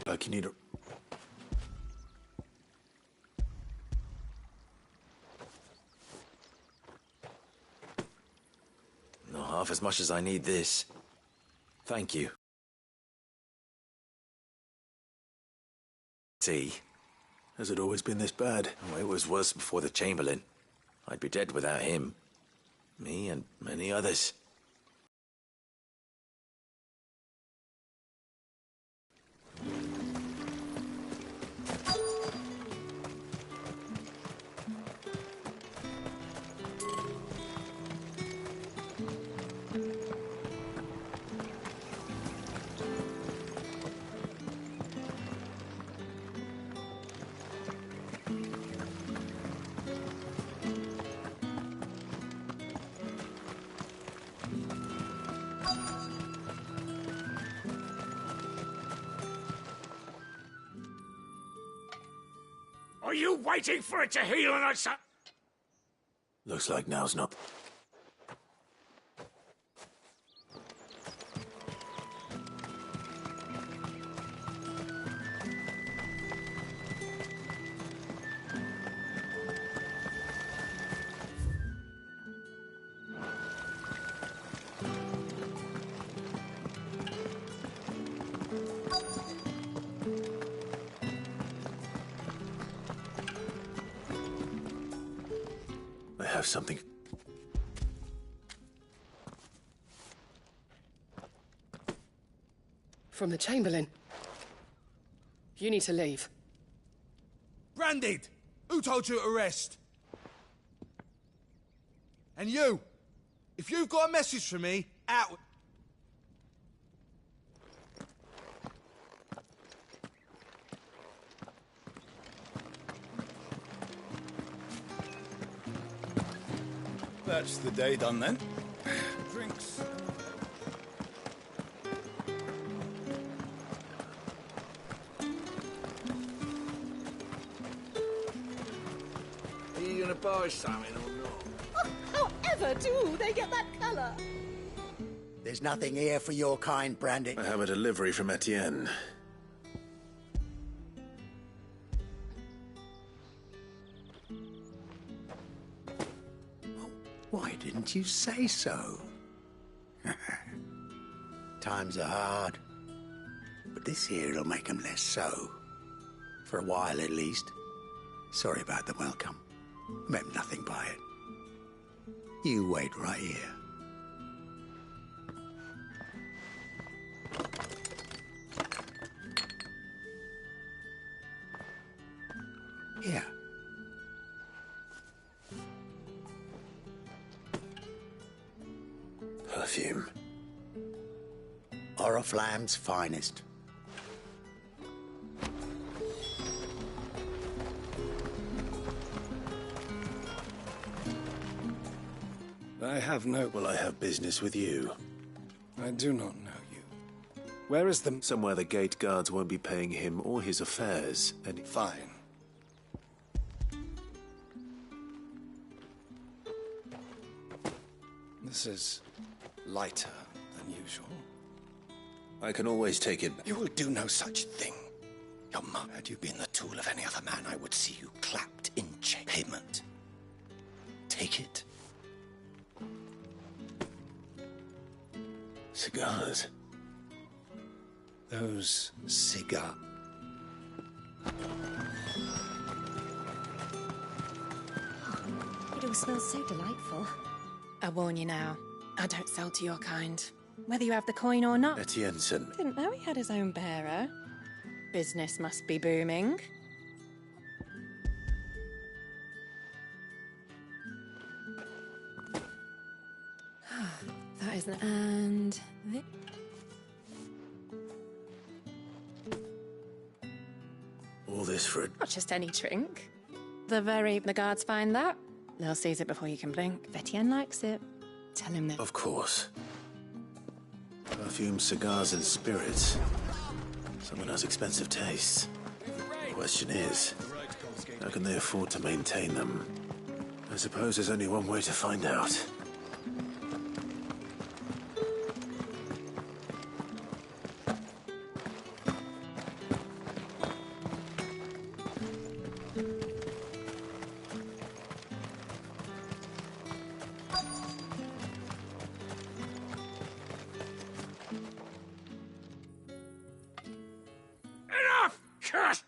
Like you need a... Not half as much as I need this. Thank you. Tea? Has it always been this bad? Oh, it was worse before the Chamberlain. I'd be dead without him. Me and many others. Are you waiting for it to heal and I Looks like now's not... I have something. From the Chamberlain. You need to leave. Branded! Who told you to rest? And you! If you've got a message for me, out! That's the day done then. Drinks. Are you gonna buy something or not? However do they get that colour? There's nothing here for your kind, Brandy. I have a delivery from Etienne. Why didn't you say so? Times are hard, but this here'll make 'em less so. For a while, at least. Sorry about the welcome. Meant nothing by it. You wait right here. Here. Perfume. Oriflamme's finest. I have no... Well, I have business with you. I do not know you. Where is the... Somewhere the gate guards won't be paying him or his affairs any... Fine. This is lighter than usual. I can always take it. You will do no such thing. Your mother, had you been the tool of any other man, I would see you clapped in payment. Take it. Cigars. Those cigars. It all smells so delightful. I warn you now, I don't sell to your kind. Whether you have the coin or not. Etienneson. Didn't know he had his own bearer. Business must be booming. That isn't... And... All this for a... Not just any drink. The guards find that. They'll seize it before you can blink. If Etienne likes it, tell him that. Of course. Perfume, cigars, and spirits. Someone has expensive tastes. Question is, how can they afford to maintain them? I suppose there's only one way to find out. Enough! Curse!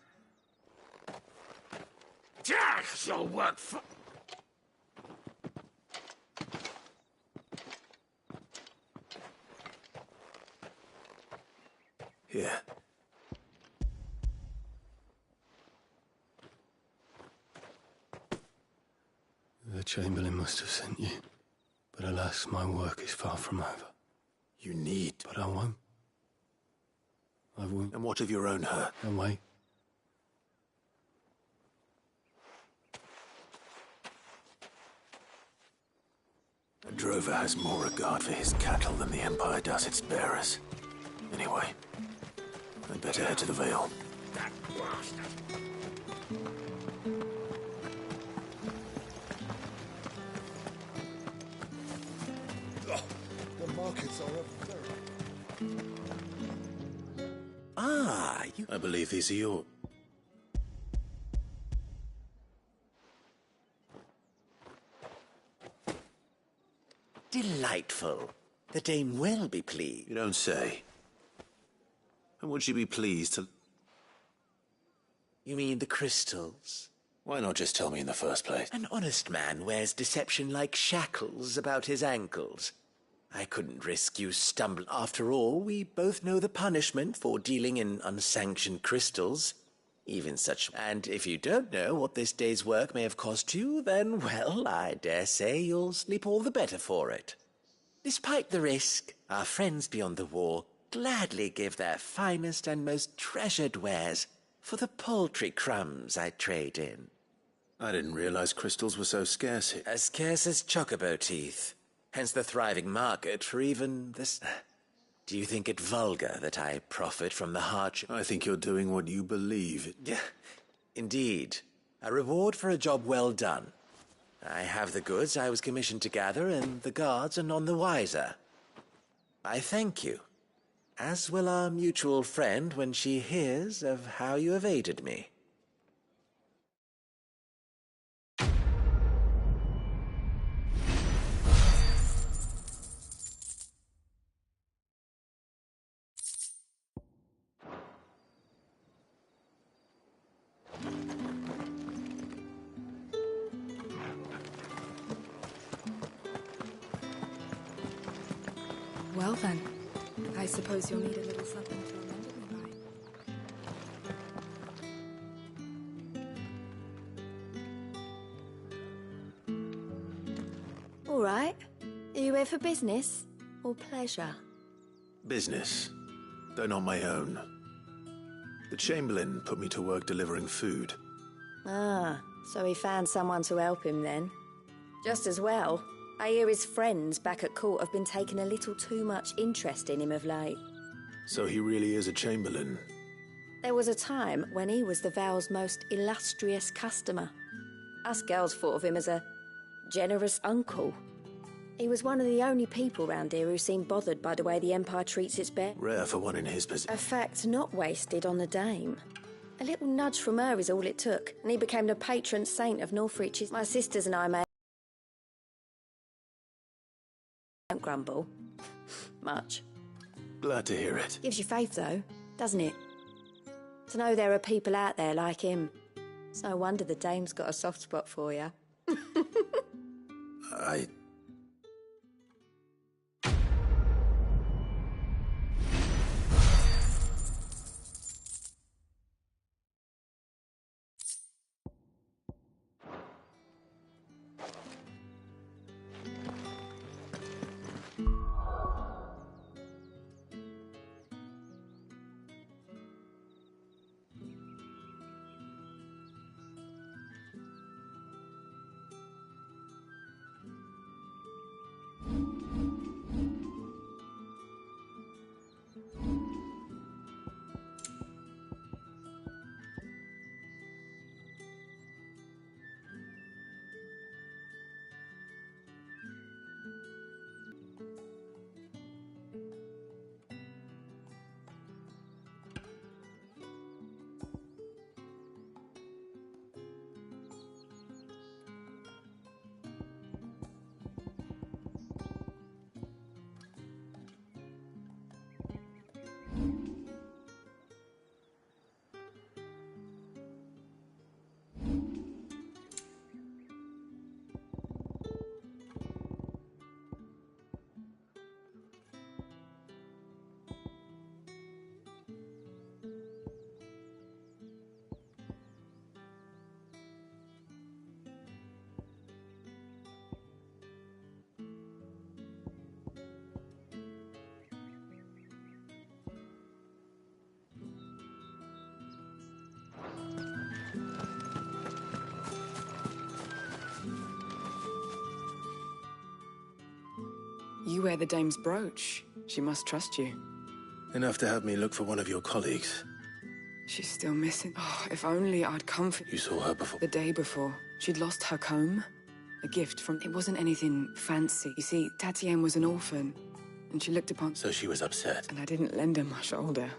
Jack shall work for... Here. The Chamberlain must have sent you. But alas, my work is far from over. You need... But I won't. I won't. And what of your own hurt? And wait. A drover has more regard for his cattle than the Empire does its bearers. Anyway, I'd better head to the Vale. That bastard! The markets are a very... Ah, you... I believe these are your... Delightful. The dame will be pleased. You don't say. And would she be pleased to... You mean the crystals? Why not just tell me in the first place? An honest man wears deception like shackles about his ankles. I couldn't risk you stumbling. After all, we both know the punishment for dealing in unsanctioned crystals. Even such... And if you don't know what this day's work may have cost you, then, well, I dare say you'll sleep all the better for it. Despite the risk, our friends beyond the wall gladly give their finest and most treasured wares for the paltry crumbs I trade in. I didn't realize crystals were so scarce here. As scarce as chocobo teeth. Hence the thriving market for even this... Do you think it vulgar that I profit from the hardship? I think you're doing what you believe. Yeah, indeed. A reward for a job well done. I have the goods I was commissioned to gather, and the guards are none the wiser. I thank you, as will our mutual friend when she hears of how you have aided me. Well then, I suppose you'll need a little something to remember me by. All right. Are you here for business or pleasure? Business, though not my own. The Chamberlain put me to work delivering food. Ah, so he found someone to help him then. Just as well. I hear his friends back at court have been taking a little too much interest in him of late. So he really is a Chamberlain. There was a time when he was the Vale's most illustrious customer. Us girls thought of him as a generous uncle. He was one of the only people round here who seemed bothered by the way the Empire treats its bear. Rare for one in his position. A fact not wasted on the dame. A little nudge from her is all it took, and he became the patron saint of Northreach's. My sisters and I may... Don't grumble. Much. Glad to hear it. Gives you faith, though, doesn't it? To know there are people out there like him. It's no wonder the dame's got a soft spot for you. I... You wear the dame's brooch. She must trust you. Enough to have me look for one of your colleagues. She's still missing. Oh, if only I'd come for... You saw her before? The day before. She'd lost her comb. A gift from... It wasn't anything fancy. You see, Tatienne was an orphan, and she looked upon... So she was upset. And I didn't lend her my shoulder.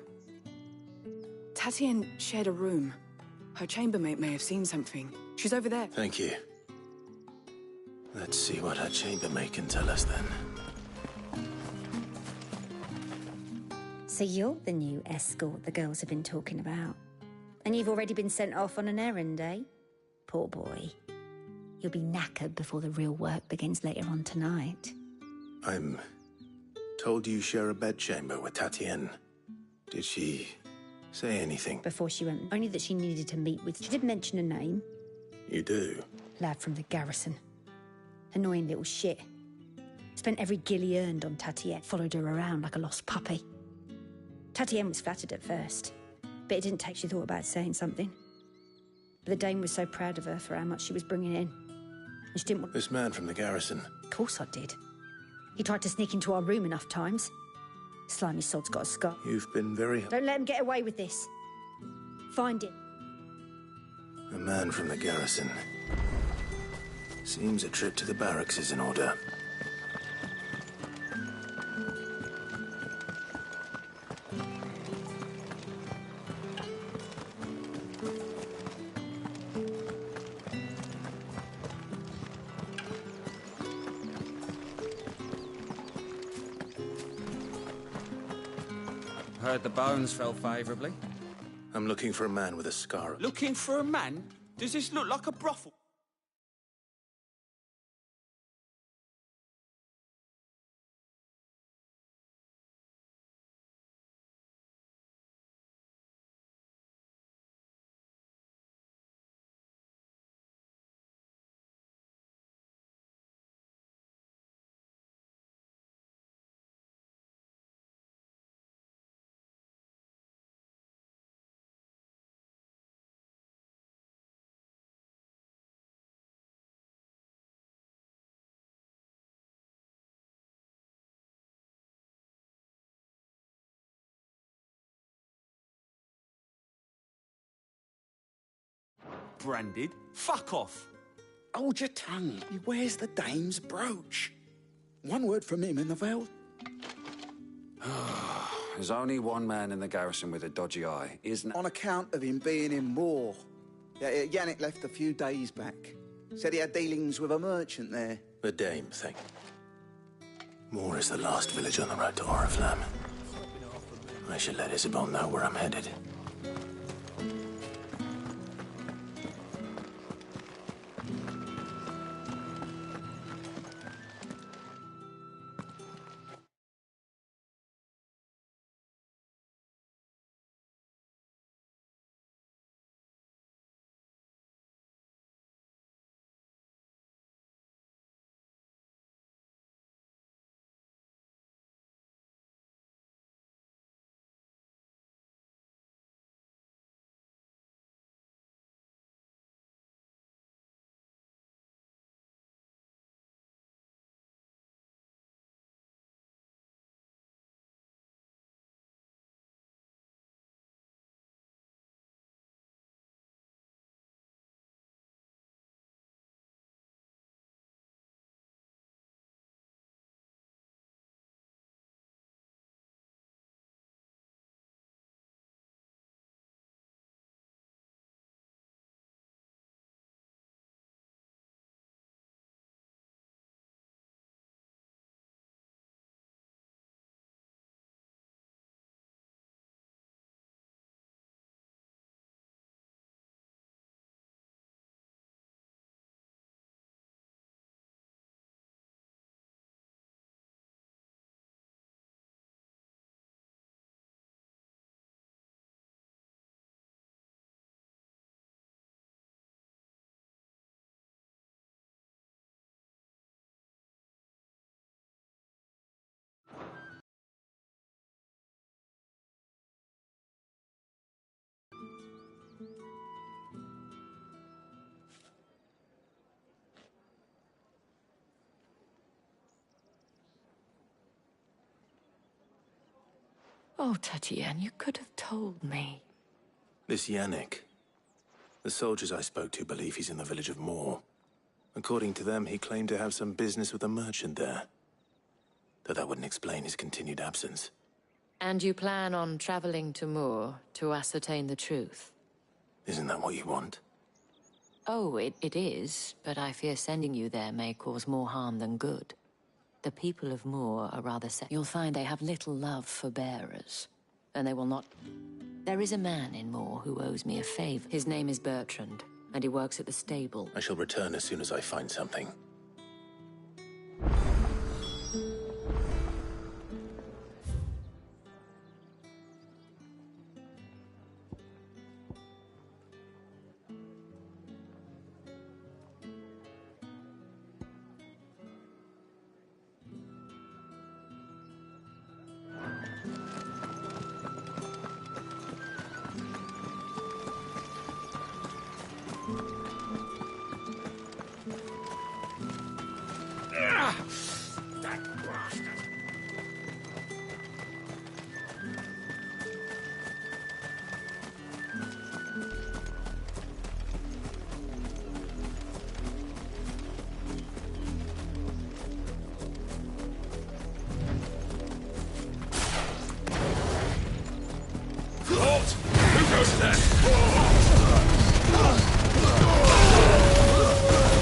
Tatienne shared a room. Her chambermaid may have seen something. She's over there. Thank you. Let's see what her chambermaid can tell us then. So you're the new escort the girls have been talking about. And you've already been sent off on an errand, eh? Poor boy. You'll be knackered before the real work begins later on tonight. I'm told you share a bedchamber with Tatienne. Did she say anything? Before she went, only that she needed to meet with... She did mention a name. You do? Lad from the garrison. Annoying little shit. Spent every guil he earned on Tatienne. Followed her around like a lost puppy. Tatienne was flattered at first, but it didn't take. She thought about saying something. But the dame was so proud of her for how much she was bringing in. And she didn't want... This man from the garrison. Of course I did. He tried to sneak into our room enough times. Slimy sod's got a scar. You've been very... Don't let him get away with this. Find him. A man from the garrison. Seems a trip to the barracks is in order. Heard the bones fell favourably. I'm looking for a man with a scar. Looking for a man? Does this look like a brothel? Branded? Fuck off! Hold your tongue. He wears the dame's brooch. One word from him and the veil... There's only one man in the garrison with a dodgy eye, isn't it? On account of him being in war. Yeah, Yannick left a few days back. Said he had dealings with a merchant there. The dame thing. Moor is the last village on the road to Oriflamme. I should let Isabel know where I'm headed. Oh, Tatiane, you could have told me. This Yannick. The soldiers I spoke to believe he's in the village of Moor. According to them, he claimed to have some business with a merchant there. Though that wouldn't explain his continued absence. And you plan on traveling to Moor to ascertain the truth? Isn't that what you want? Oh, it is, but I fear sending you there may cause more harm than good. The people of Moor are rather set. You'll find they have little love for bearers, and they will not... There is a man in Moor who owes me a favor. His name is Bertrand, and he works at the stable. I shall return as soon as I find something.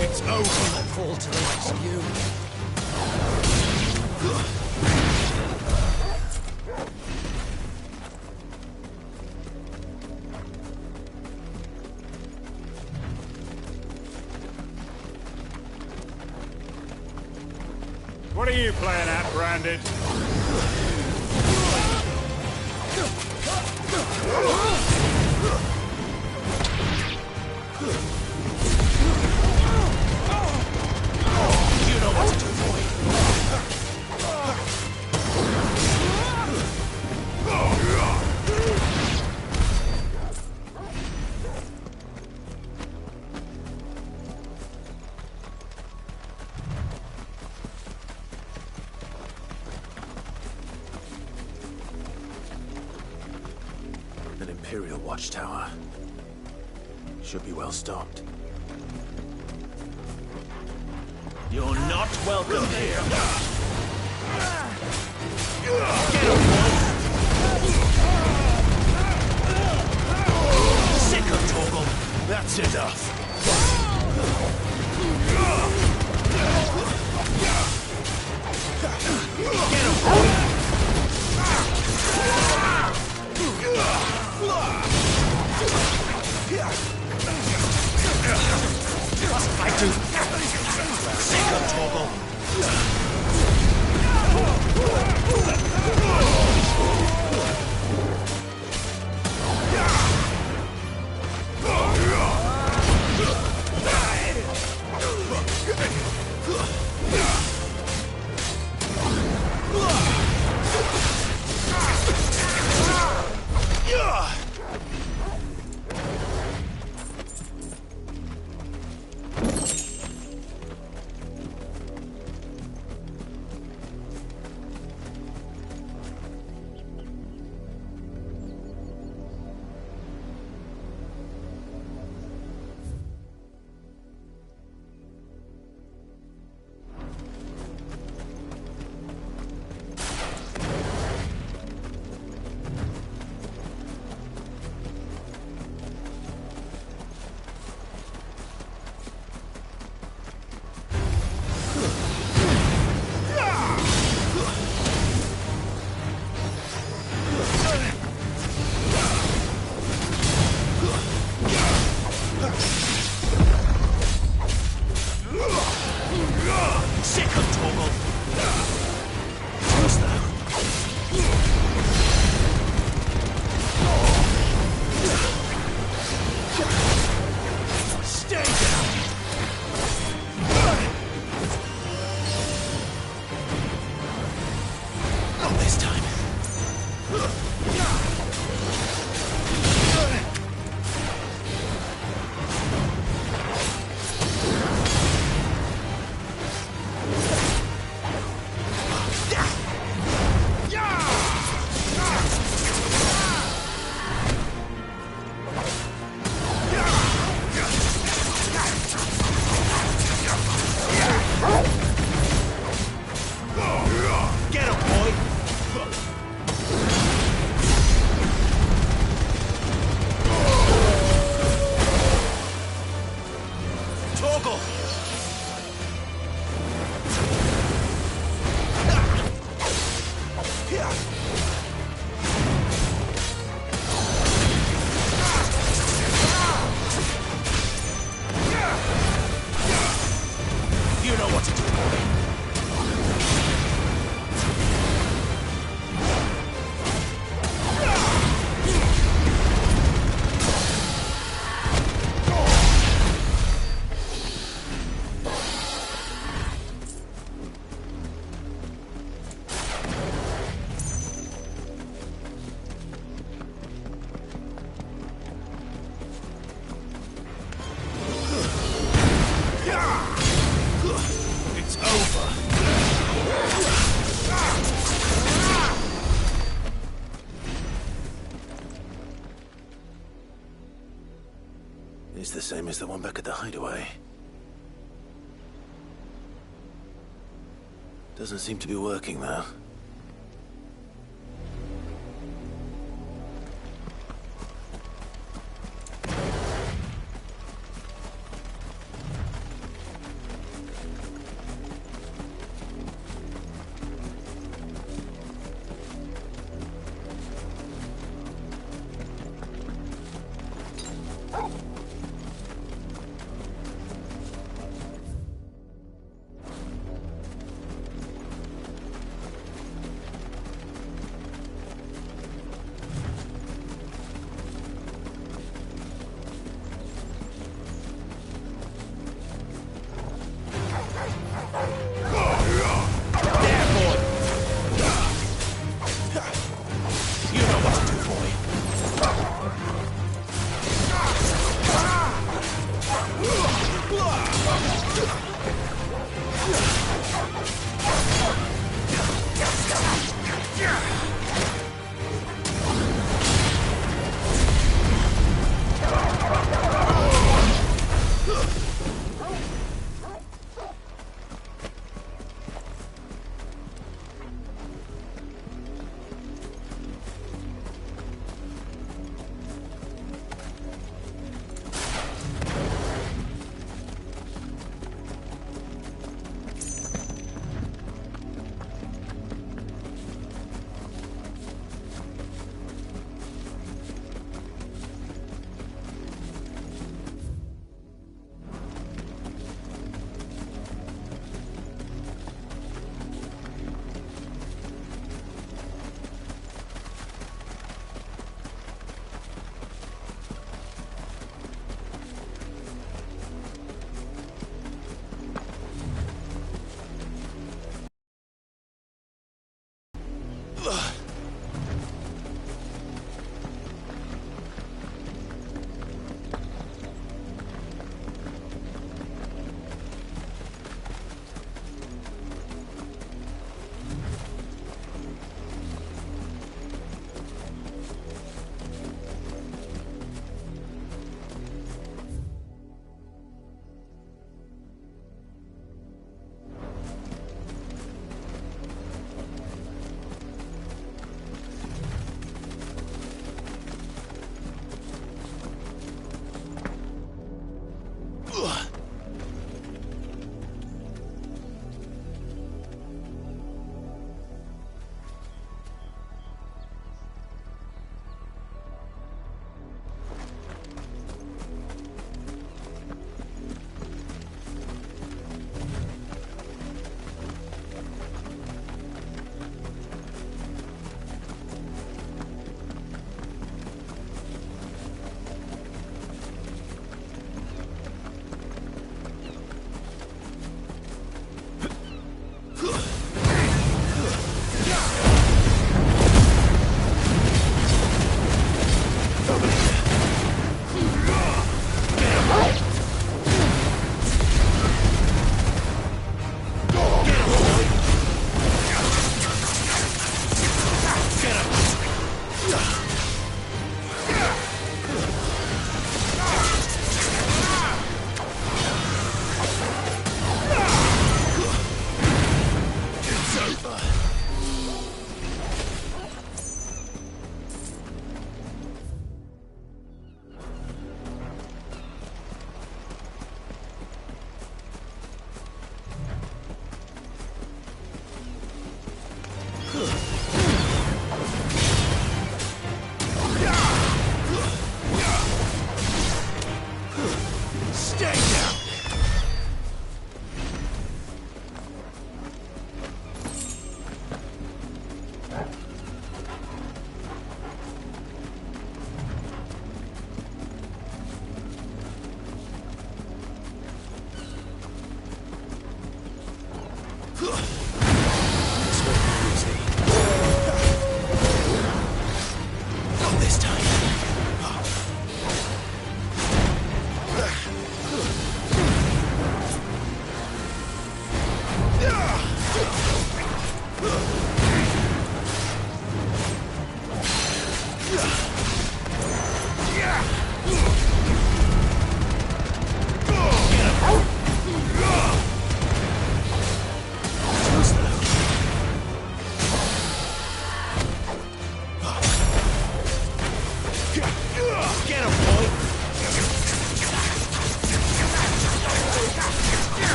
It's ultimate fall to the likes of you. What are you playing at, Branded? You know what to do, boy. An Imperial watchtower. Should be well stocked. You're not welcome here. Sick of Torgal. That's enough. Get him, boy. Must fight to sick of Torgal. It's the same as the one back at the hideaway. Doesn't seem to be working, though.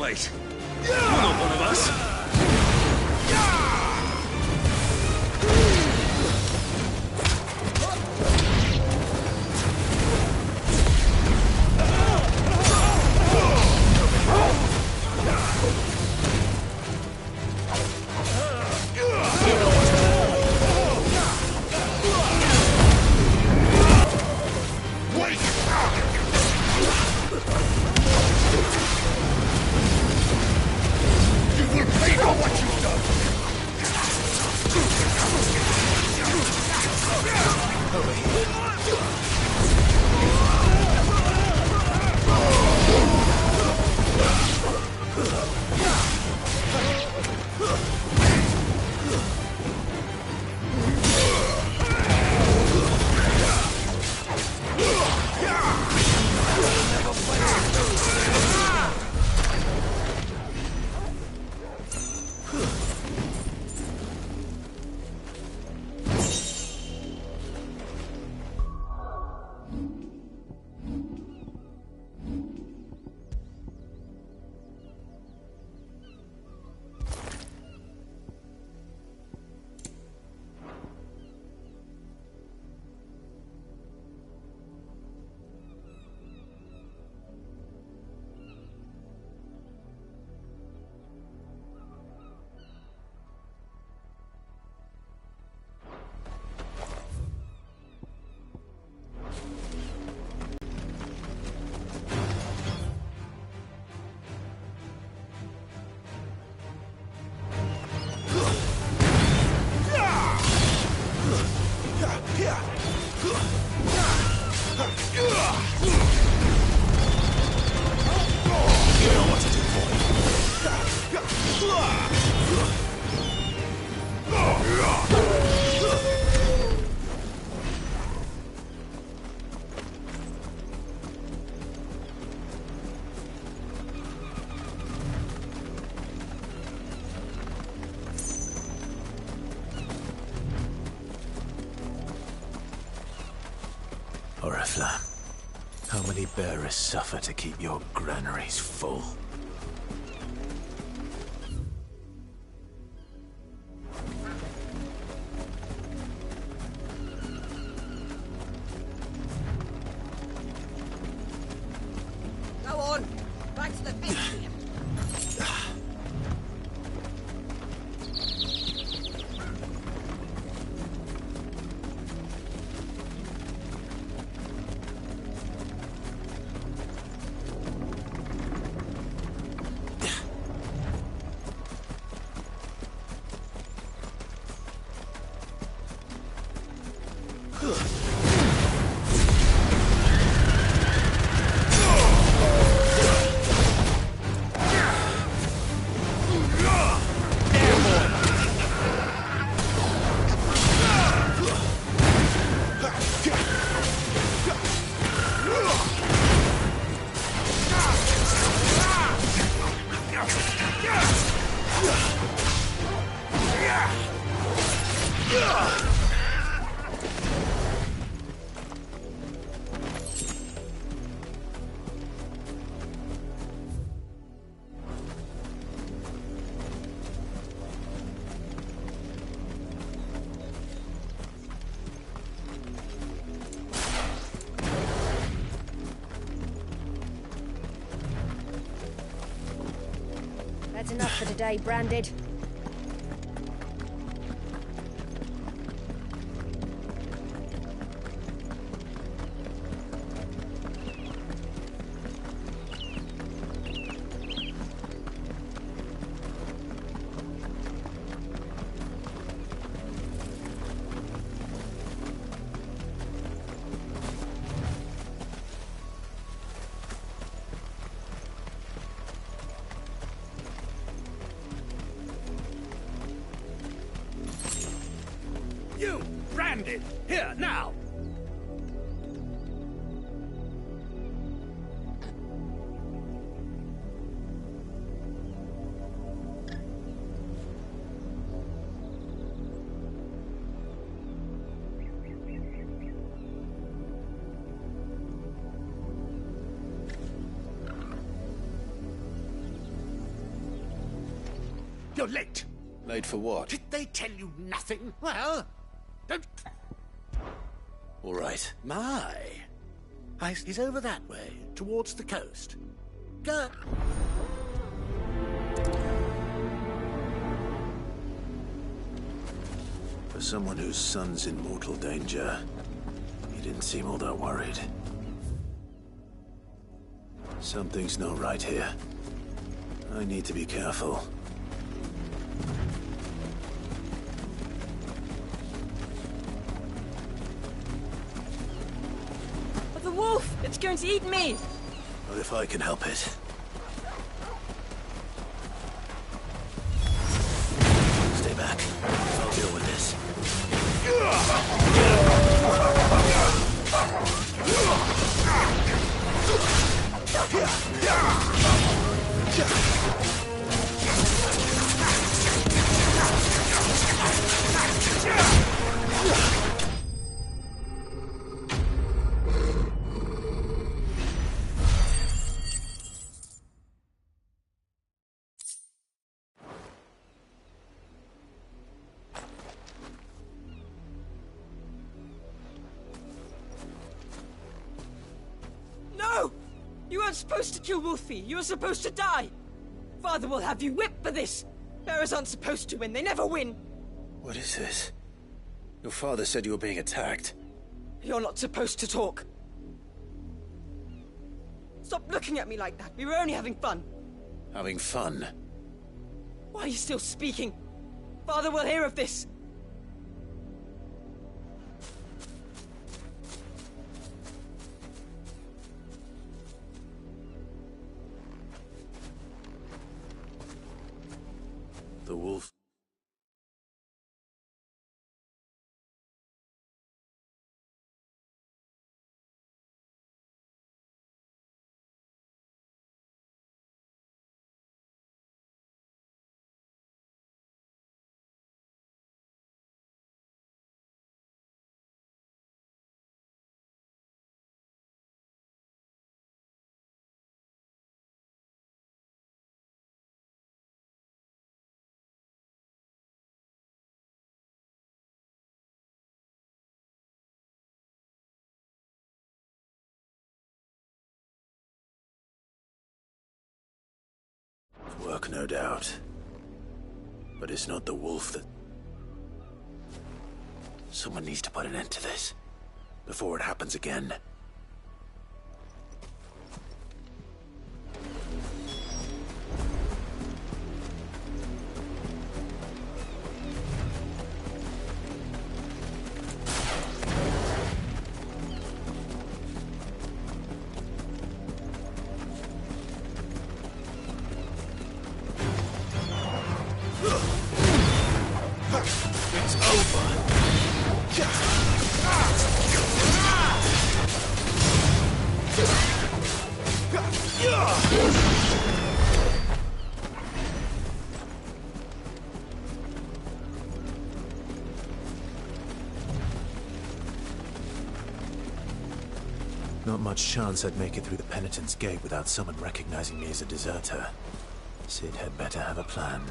Wait. You're not one of us. Oriflamme, how many bearers suffer to keep your granaries full? Go on, back to the pit. That's enough for today, Branded. You, Branded! Here, now! You're late. Late for what? Did they tell you nothing? Well, don't... All right. My. He's over that way, towards the coast. Go. For someone whose son's in mortal danger, he didn't seem all that worried. Something's not right here. I need to be careful. The wolf! It's going to eat me! Not if I can help it. Stay back. I'll deal with this. No! You weren't supposed to kill Wolfie. You were supposed to die. Father will have you whipped for this. Bearers aren't supposed to win. They never win. What is this? Your father said you were being attacked. You're not supposed to talk. Stop looking at me like that. We were only having fun. Having fun? Why are you still speaking? Father will hear of this. The wolf. Work, no doubt. But it's not the wolf that... Someone needs to put an end to this. Before it happens again. It's over. Not much chance I'd make it through the Penitent's Gate without someone recognizing me as a deserter. Sid had better have a plan.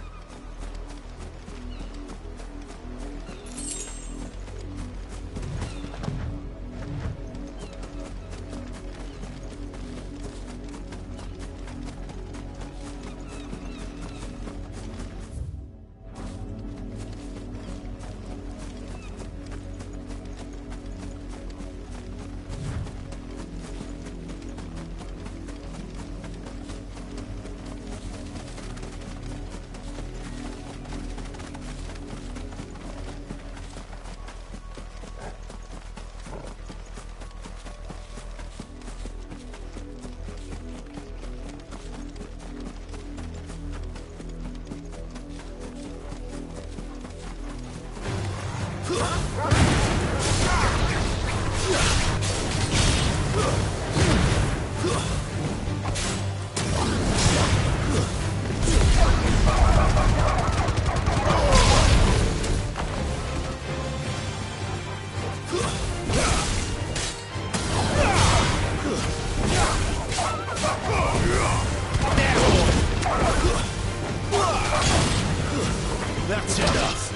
That's enough!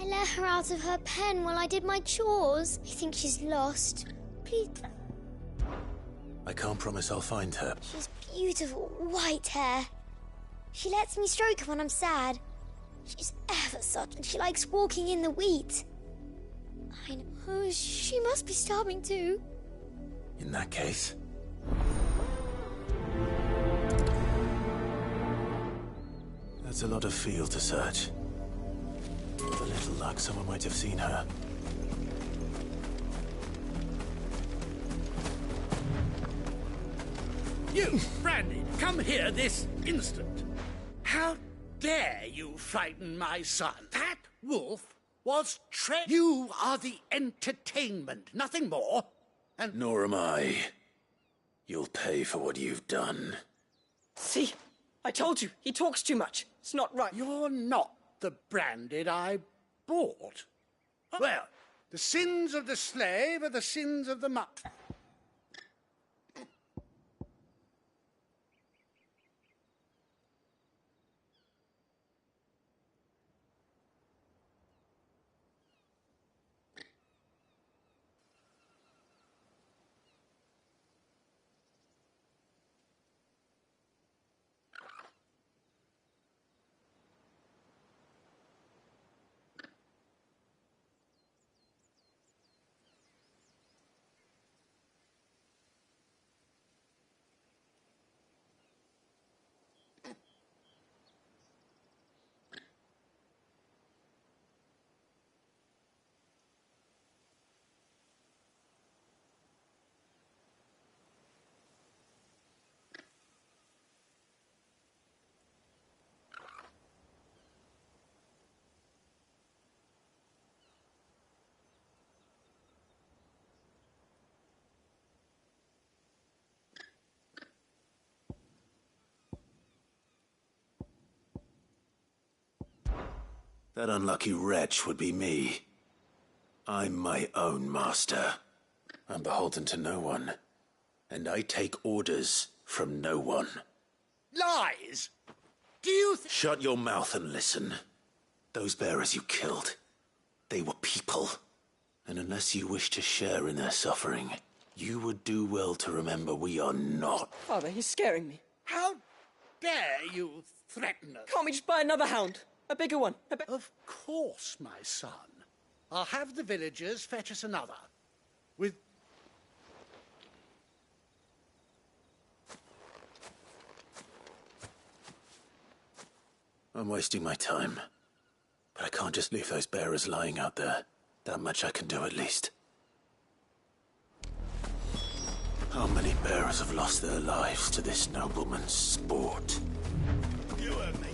I let her out of her pen while I did my chores. I think she's lost. Please. I can't promise I'll find her. She's beautiful white hair. She lets me stroke her when I'm sad. She's ever such, and she likes walking in the wheat. I know. Oh, she must be starving too. In that case... That's a lot of field to search. With a little luck, someone might have seen her. You, Brandy, come here this instant. How dare you frighten my son? That wolf was You are the entertainment, nothing more. And Nor am I. You'll pay for what you've done. See? I told you, he talks too much. It's not right. You're not the Branded I bought. Well, the sins of the slave are the sins of the That unlucky wretch would be me. I'm my own master. I'm beholden to no one. And I take orders from no one. Lies! Do you Shut your mouth and listen. Those bearers you killed, they were people. And unless you wish to share in their suffering, you would do well to remember we are not. Father, he's scaring me. How dare you threaten us? Can't we just buy another hound? A bigger one. Of course, my son. I'll have the villagers fetch us another. With... I'm wasting my time. But I can't just leave those bearers lying out there. That much I can do at least. How many bearers have lost their lives to this nobleman's sport? You and me.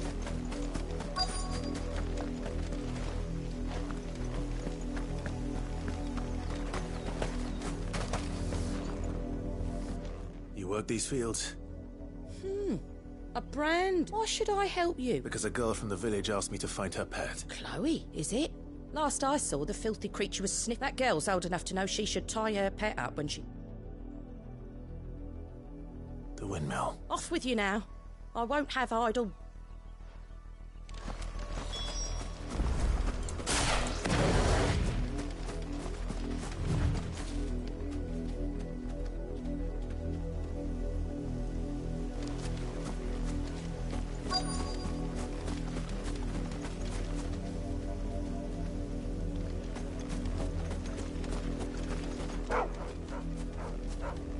You work these fields? A brand? Why should I help you? Because a girl from the village asked me to find her pet. Chloe, is it? Last I saw, the filthy creature was sniffed. That girl's old enough to know she should tie her pet up when she... The windmill. Off with you now. I won't have idle...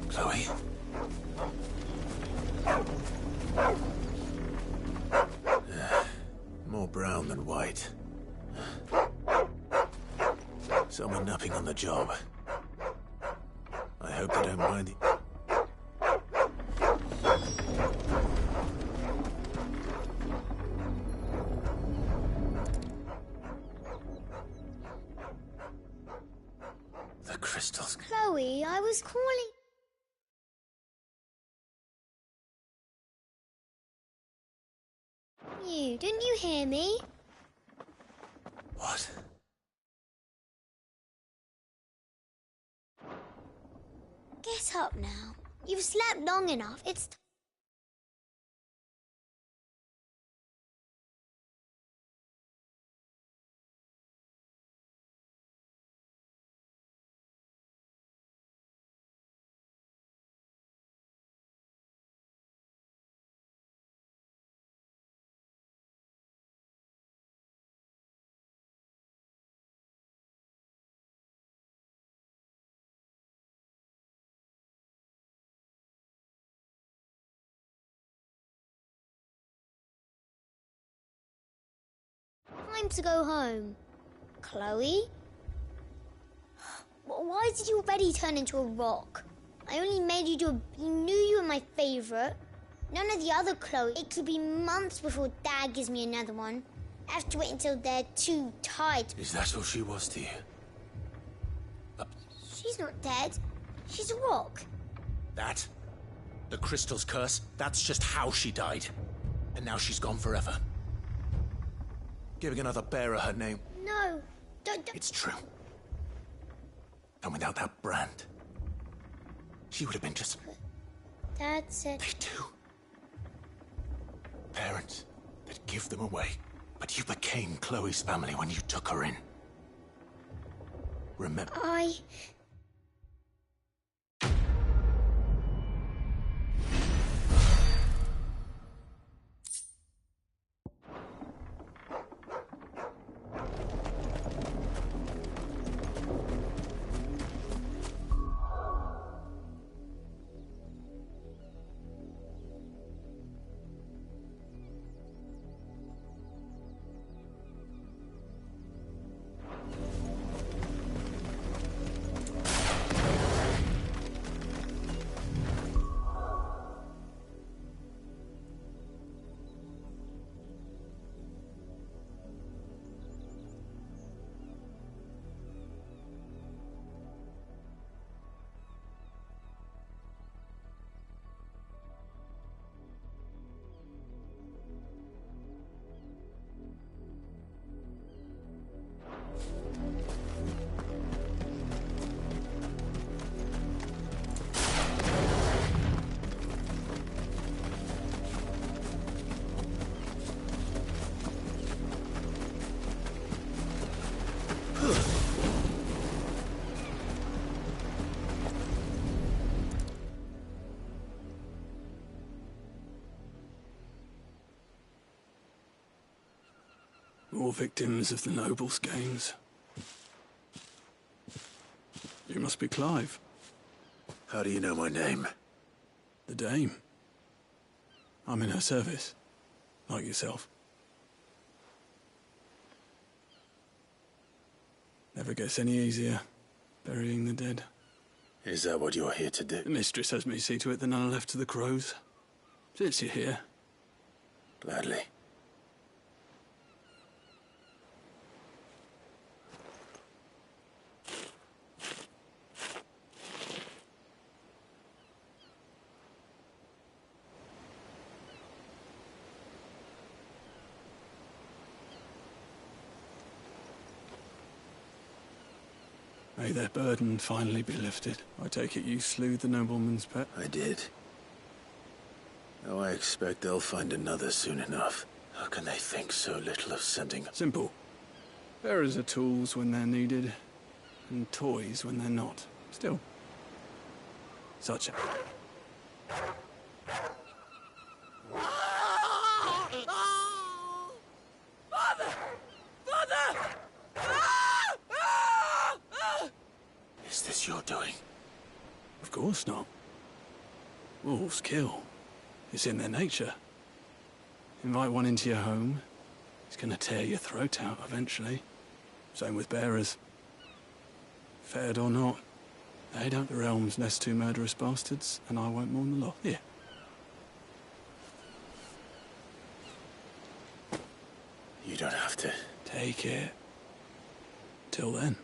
Chloe? More brown than white. Someone napping on the job. I hope they don't mind the... The crystals. Chloe, I was calling... You, didn't you hear me? What? Get up now. You've slept long enough. It's... Time to go home. Chloe? Why did you already turn into a rock? I only made you do a... You knew you were my favourite. None of the other Chloe. It could be months before Dad gives me another one. I have to wait until they're too tired. Is that all she was to you? She's not dead. She's a rock. That? The crystal's curse? That's just how she died. And now she's gone forever. Giving another bearer her name. No, don't... It's true. And without that brand, she would have been just... Dad said... They do. Parents that give them away. But you became Chloe's family when you took her in. Remember... More victims of the nobles' games. You must be Clive. How do you know my name? The Dame. I'm in her service, like yourself. Never gets any easier, burying the dead. Is that what you're here to do? The mistress has me see to it that none are left to the crows. Since you're here. Gladly. May their burden finally be lifted. I take it you slew the nobleman's pet? I did. Now I expect they'll find another soon enough. How can they think so little of sending... Simple. Bearers are tools when they're needed, and toys when they're not. Still. Such a... Father! Father! Is this your doing? Of course not. Wolves kill. It's in their nature. Invite one into your home, he's gonna tear your throat out eventually. Same with bearers. Fettered or not, they don't. The realm's less two murderous bastards, and I won't mourn the lot. Here. You don't have to. Take it. Till then.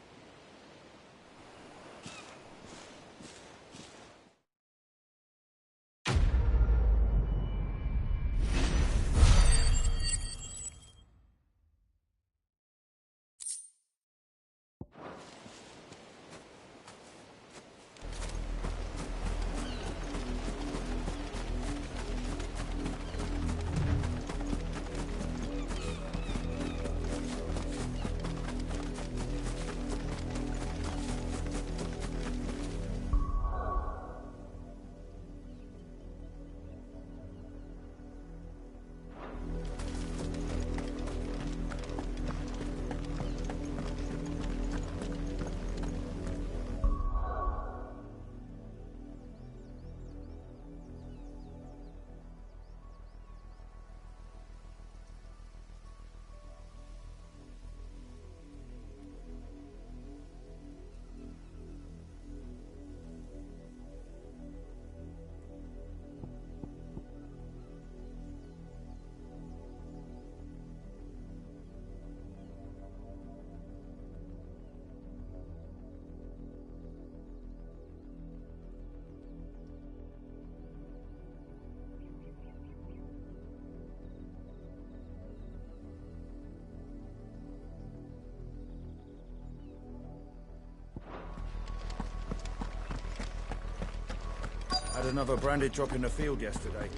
Had another branded drop in the field yesterday.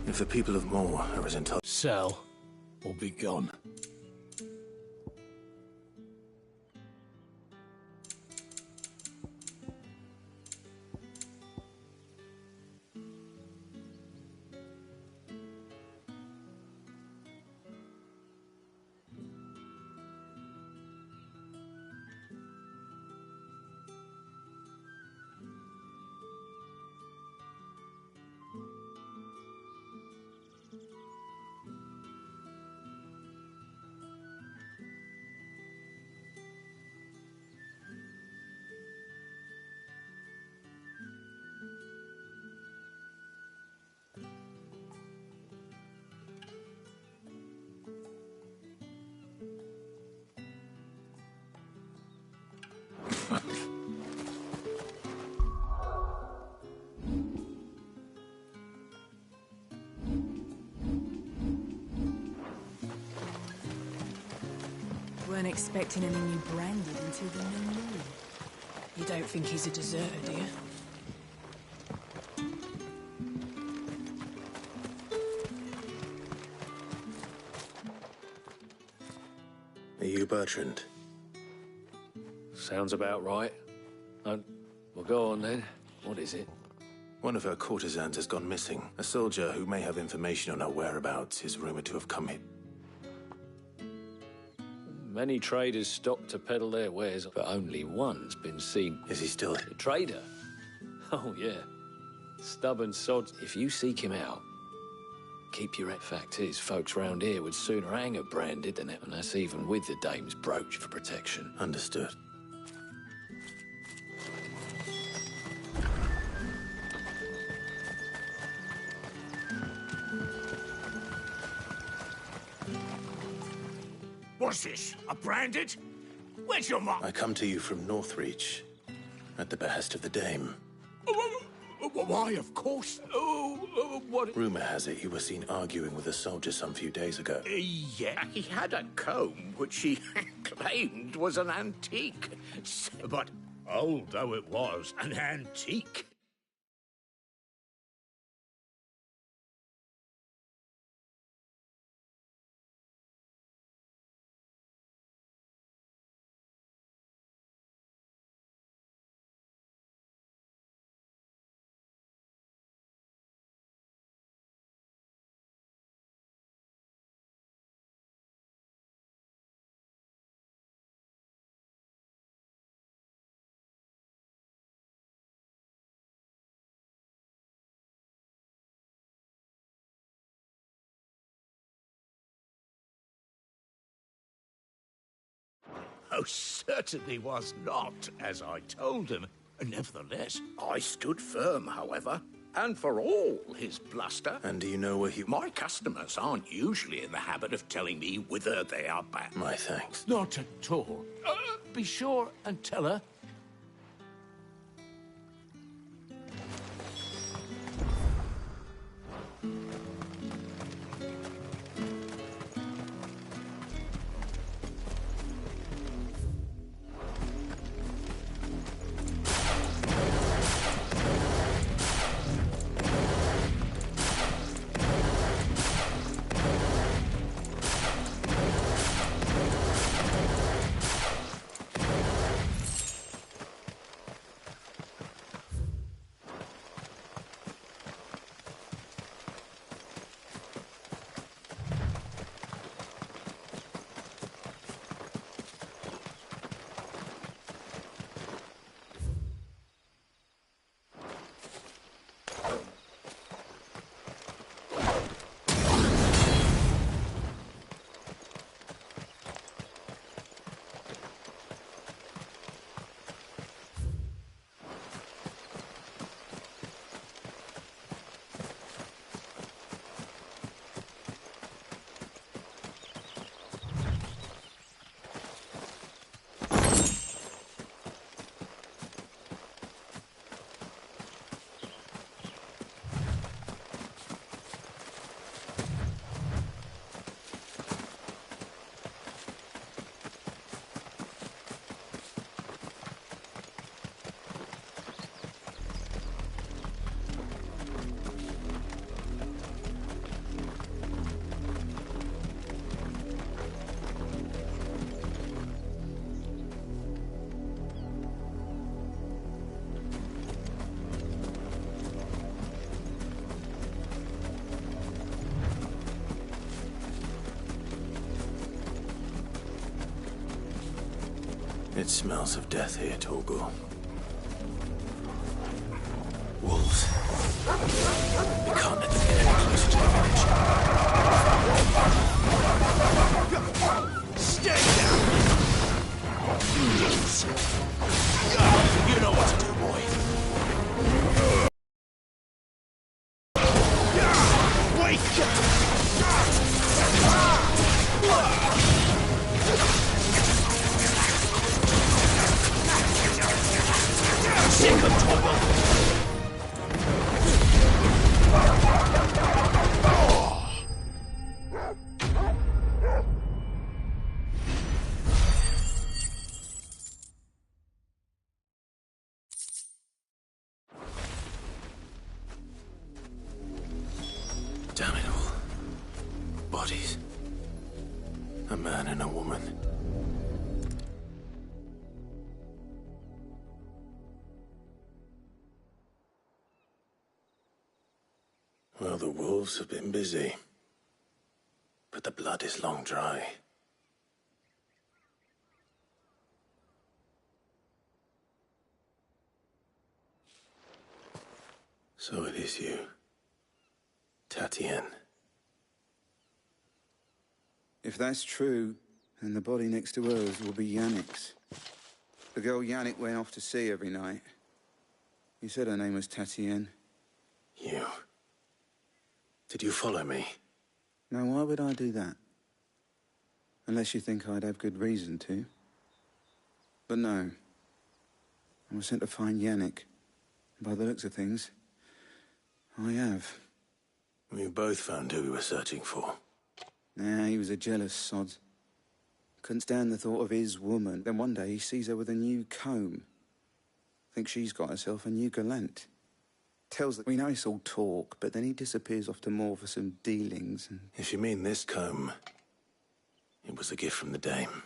If the people of Moor are as intolerant... Sell or be gone. Weren't expecting any new branded until the new moon. You don't think he's a deserter, do you? Are you Bertrand? Sounds about right. Well, go on then. What is it? One of her courtesans has gone missing. A soldier who may have information on her whereabouts is rumored to have come here. Many traders stopped to peddle their wares, but only one's been seen. Is he still here? A trader? Oh, yeah. Stubborn sod. If you seek him out, keep your head. Fact is, folks round here would sooner hang a branded than it, and that's even with the dame's brooch for protection. Understood. What's this? A branded? Where's your mark? I come to you from Northreach, at the behest of the dame. Why, of course. What? Rumor has it you were seen arguing with a soldier some few days ago. Yeah, he had a comb which he claimed was an antique. But old though it was, an antique most certainly was not, as I told him. Nevertheless, I stood firm, however. And for all his bluster... And do you know where he... My customers aren't usually in the habit of telling me whither they are bound. My thanks. Not at all. Be sure and tell her. It smells of death here, Torgor. Wolves. We can't let them get any closer to the village. Stay down! You know what to do, boy. Wake up! Sick of Torgor. Damn it all. Bodies. A man and a woman. Well, the wolves have been busy. But the blood is long dry. So it is you. Tatienne. If that's true, then the body next to hers will be Yannick's. The girl Yannick went off to see every night. You said her name was Tatienne. You. Did you follow me? Now, why would I do that? Unless you think I'd have good reason to. But no. I was sent to find Yannick. By the looks of things, I have. We both found who we were searching for. Nah, he was a jealous sod. Couldn't stand the thought of his woman. Then one day he sees her with a new comb. Thinks she's got herself a new gallant. Tells that we know it's all talk, but then he disappears off to Moor for some dealings and... If you mean this comb, it was a gift from the dame.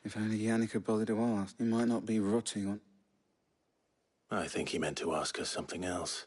If only Yannick had bothered to ask, he might not be rotting on... I think he meant to ask her something else.